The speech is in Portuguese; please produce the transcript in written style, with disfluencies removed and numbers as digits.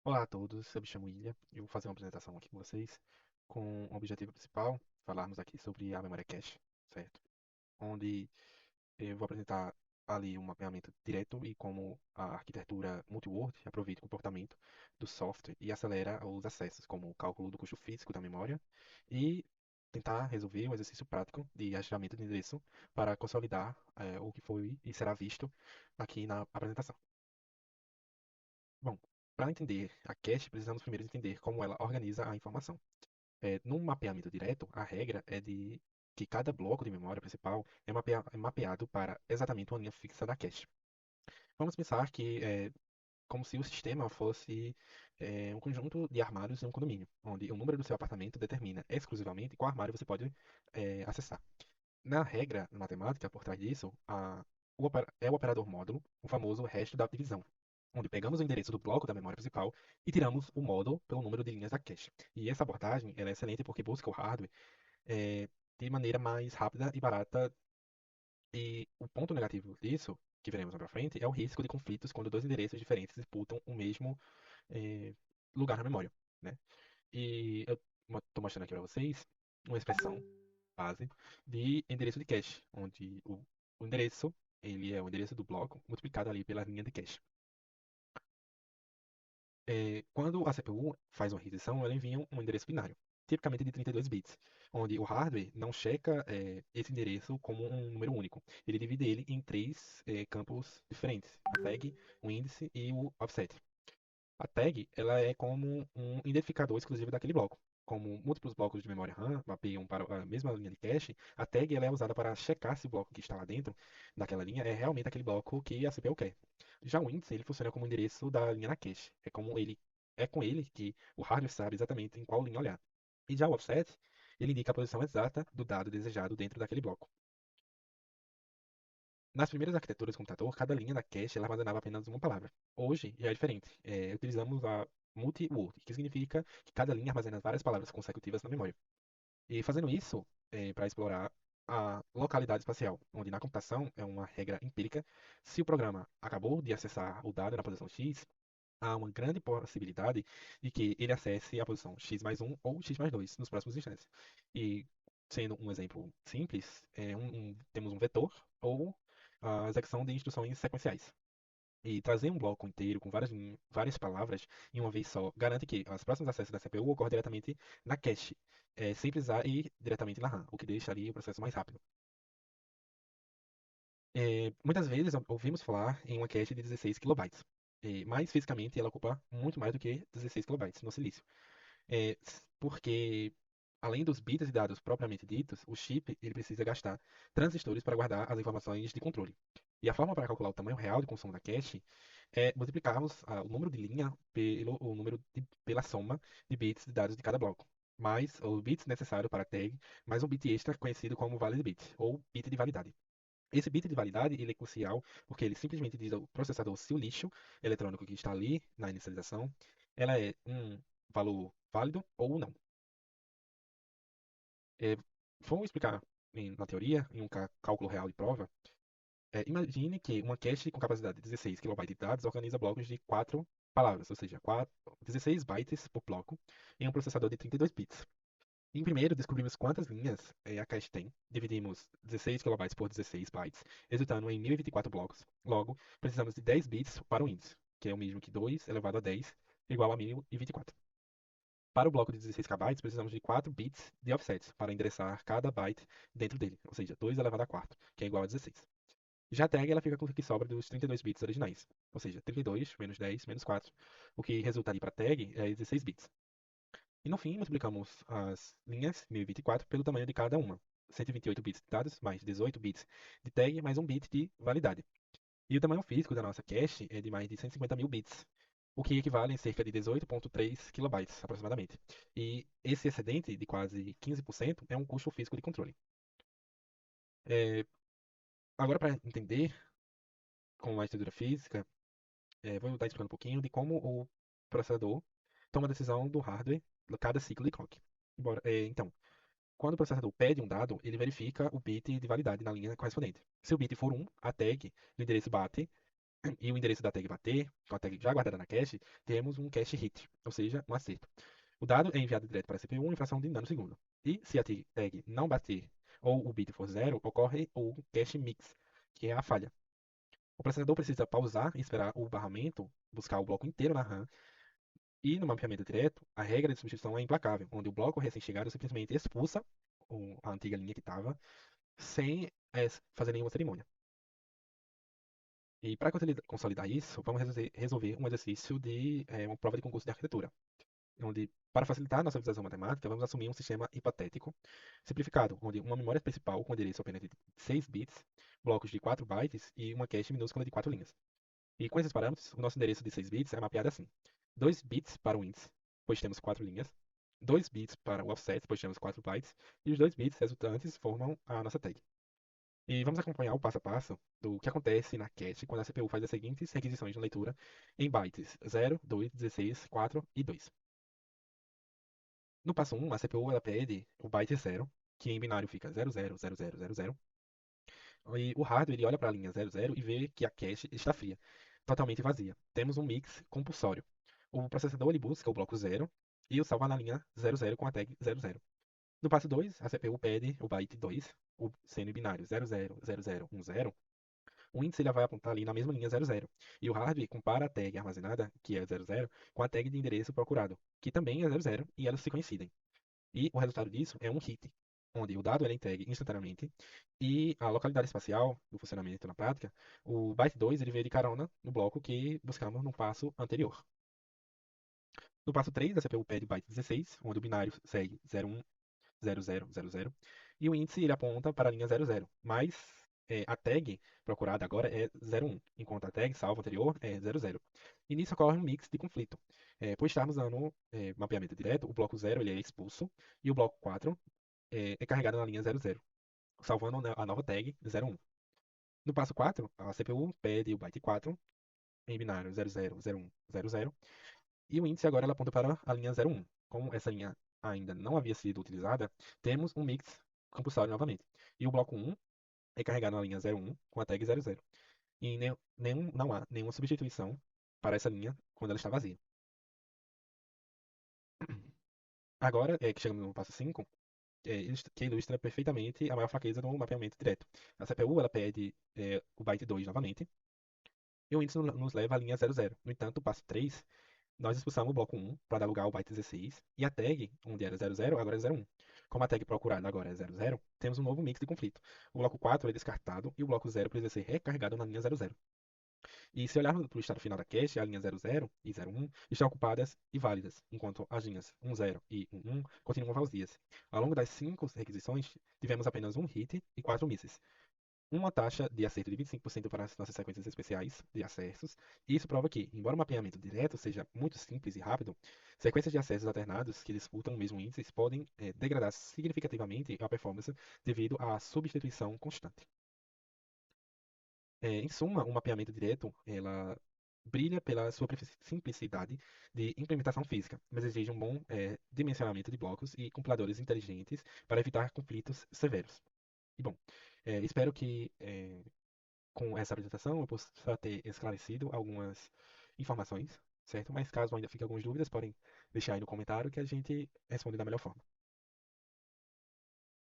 Olá a todos, eu me chamo Ilha e eu vou fazer uma apresentação aqui com vocês com o objetivo principal, falarmos aqui sobre a memória cache, certo? Onde eu vou apresentar ali um mapeamento direto e como a arquitetura multi-word aproveita o comportamento do software e acelera os acessos, como o cálculo do custo físico da memória e tentar resolver um exercício prático de arquivamento de endereço para consolidar o que foi e será visto aqui na apresentação. Bom, para entender a cache, precisamos primeiro entender como ela organiza a informação. Num mapeamento direto, a regra é de que cada bloco de memória principal é mapeado para exatamente uma linha fixa da cache. Vamos pensar que é como se o sistema fosse um conjunto de armários em um condomínio, onde o número do seu apartamento determina exclusivamente qual armário você pode acessar. Na regra matemática por trás disso, é o operador módulo, o famoso resto da divisão, onde pegamos o endereço do bloco da memória principal e tiramos o módulo pelo número de linhas da cache. E essa abordagem ela é excelente porque busca o hardware eh, de maneira mais rápida e barata. E o ponto negativo disso, que veremos mais pra frente, é o risco de conflitos quando dois endereços diferentes disputam o mesmo eh, lugar na memória, né? E eu estou mostrando aqui para vocês uma expressão base de endereço de cache, onde o endereço ele é o endereço do bloco multiplicado ali pela linha de cache. Quando a CPU faz uma requisição, ela envia um endereço binário, tipicamente de 32 bits, onde o hardware não checa esse endereço como um número único. Ele divide ele em três campos diferentes: a tag, o índice e o offset. A tag, ela é como um identificador exclusivo daquele bloco. Como múltiplos blocos de memória RAM mapeiam para a mesma linha de cache, a tag ela é usada para checar se o bloco que está lá dentro daquela linha é realmente aquele bloco que a CPU quer. Já o índice, ele funciona como o endereço da linha na cache. É com ele que o hardware sabe exatamente em qual linha olhar. E já o offset, ele indica a posição exata do dado desejado dentro daquele bloco. Nas primeiras arquiteturas de computador, cada linha da cache ela armazenava apenas uma palavra. Hoje já é diferente. Utilizamos a multi-word, que significa que cada linha armazena várias palavras consecutivas na memória. E fazendo isso, para explorar a localidade espacial, onde na computação é uma regra empírica, se o programa acabou de acessar o dado na posição X, há uma grande possibilidade de que ele acesse a posição x mais um ou x mais 2 nos próximos instantes. E, sendo um exemplo simples, temos um vetor ou a execução de instruções sequenciais. E trazer um bloco inteiro com várias palavras em uma vez só garante que os próximos acessos da CPU ocorram diretamente na cache, sem precisar ir diretamente na RAM, o que deixaria o processo mais rápido. Muitas vezes ouvimos falar em uma cache de 16 kilobytes, mas fisicamente ela ocupa muito mais do que 16 kilobytes no silício. Porque além dos bits de dados propriamente ditos, o chip ele precisa gastar transistores para guardar as informações de controle. E a forma para calcular o tamanho real de consumo da cache é multiplicarmos o número de linha pela soma de bits de dados de cada bloco, mais os bits necessários para a tag, mais um bit extra conhecido como valid bit, ou bit de validade. Esse bit de validade ele é crucial porque ele simplesmente diz ao processador se o lixo eletrônico que está ali na inicialização ela é um valor válido ou não. É, Vamos explicar na teoria, em um cálculo real de prova. Imagine que uma cache com capacidade de 16 kilobytes de dados organiza blocos de 4 palavras, ou seja, 16 bytes por bloco, em um processador de 32 bits. Em primeiro, descobrimos quantas linhas a cache tem. Dividimos 16 kilobytes por 16 bytes, resultando em 1024 blocos. Logo, precisamos de 10 bits para o índice, que é o mesmo que 2 elevado a 10 igual a 1024. Para o bloco de 16 kbytes, precisamos de 4 bits de offset para endereçar cada byte dentro dele, ou seja, 2 elevado a 4, que é igual a 16. Já a tag ela fica com o que sobra dos 32 bits originais, ou seja, 32 menos 10 menos 4, o que resultaria para a tag é 16 bits. E no fim, multiplicamos as linhas 1024 pelo tamanho de cada uma. 128 bits de dados, mais 18 bits de tag, mais 1 bit de validade. E o tamanho físico da nossa cache é de mais de 150 mil bits, o que equivale a cerca de 18,3 kilobytes aproximadamente. E esse excedente de quase 15% é um custo físico de controle. É, Agora, para entender como a estrutura física, vou estar explicando um pouquinho de como o processador toma a decisão do hardware a cada ciclo de clock. Então, quando o processador pede um dado, ele verifica o bit de validade na linha correspondente. Se o bit for 1, a tag do endereço bate e o endereço da tag bater, com a tag já guardada na cache, temos um cache hit, ou seja, um acerto. O dado é enviado direto para a CPU em fração de nanosegundo. E se a tag não bater ou o bit for zero, ocorre o cache mix, que é a falha. O processador precisa pausar e esperar o barramento buscar o bloco inteiro na RAM. E no mapeamento direto, a regra de substituição é implacável, onde o bloco recém-chegado simplesmente expulsa a antiga linha que estava sem fazer nenhuma cerimônia. E para consolidar isso, vamos resolver um exercício de uma prova de concurso de arquitetura, onde, para facilitar nossa visualização matemática, vamos assumir um sistema hipotético simplificado, onde uma memória principal com endereço apenas de 6 bits, blocos de 4 bytes e uma cache minúscula de 4 linhas. E com esses parâmetros, o nosso endereço de 6 bits é mapeado assim: 2 bits para o índice, pois temos 4 linhas, 2 bits para o offset, pois temos 4 bytes, e os 2 bits resultantes formam a nossa tag. E vamos acompanhar o passo a passo do que acontece na cache quando a CPU faz as seguintes requisições de leitura em bytes 0, 2, 16, 4 e 2. No passo 1, a CPU ela pede o byte 0, que em binário fica 000000, e o hardware ele olha para a linha 00 e vê que a cache está fria, totalmente vazia. Temos um mix compulsório. O processador ele busca o bloco 0 e o salva na linha 00 com a tag 00. No passo 2, a CPU pede o byte 2, sendo em binário 000010. O índice ele vai apontar ali na mesma linha 00. E o hardware compara a tag armazenada, que é 00, com a tag de endereço procurado, que também é 00, e elas se coincidem. E o resultado disso é um hit, onde o dado ele é entregue instantaneamente e a localidade espacial do funcionamento na prática, o byte 2 ele veio de carona no bloco que buscamos no passo anterior. No passo 3, a CPU pede o byte 16, onde o binário segue 010000 e o índice ele aponta para a linha 00, mas a tag procurada agora é 01, enquanto a tag salva anterior é 00. E nisso ocorre um mix de conflito. Por estarmos usando mapeamento direto, o bloco 0 ele é expulso e o bloco 4 é carregado na linha 00, salvando a nova tag 01. No passo 4, a CPU pede o byte 4 em binário 000100 e o índice agora ela aponta para a linha 01. Como essa linha ainda não havia sido utilizada, temos um mix compulsório novamente. E o bloco 1 é carregado na linha 01 com a tag 00. E não há nenhuma substituição para essa linha quando ela está vazia. Agora, que chegamos no passo 5, que ilustra perfeitamente a maior fraqueza do mapeamento direto. A CPU ela pede o byte 2 novamente, e o índice nos leva à linha 00. No entanto, o passo 3, nós expulsamos o bloco 1 para dar lugar ao byte 16, e a tag, onde era 00, agora é 01. Como a tag procurada agora é 00, temos um novo mix de conflito. O bloco 4 é descartado e o bloco 0 precisa ser recarregado na linha 00. E se olharmos para o estado final da cache, a linha 00 e 01 estão ocupadas e válidas, enquanto as linhas 10 e 11 continuam vazias. Ao longo das 5 requisições, tivemos apenas um hit e 4 misses. Uma taxa de acerto de 25% para as nossas sequências especiais de acessos. E isso prova que, embora o mapeamento direto seja muito simples e rápido, sequências de acessos alternados que disputam o mesmo índice podem degradar significativamente a performance devido à substituição constante. Em suma, o mapeamento direto, ela brilha pela sua simplicidade de implementação física, mas exige um bom dimensionamento de blocos e compiladores inteligentes para evitar conflitos severos. E bom, espero que com essa apresentação eu possa ter esclarecido algumas informações, certo? Mas caso ainda fique algumas dúvidas, podem deixar aí no comentário que a gente responde da melhor forma.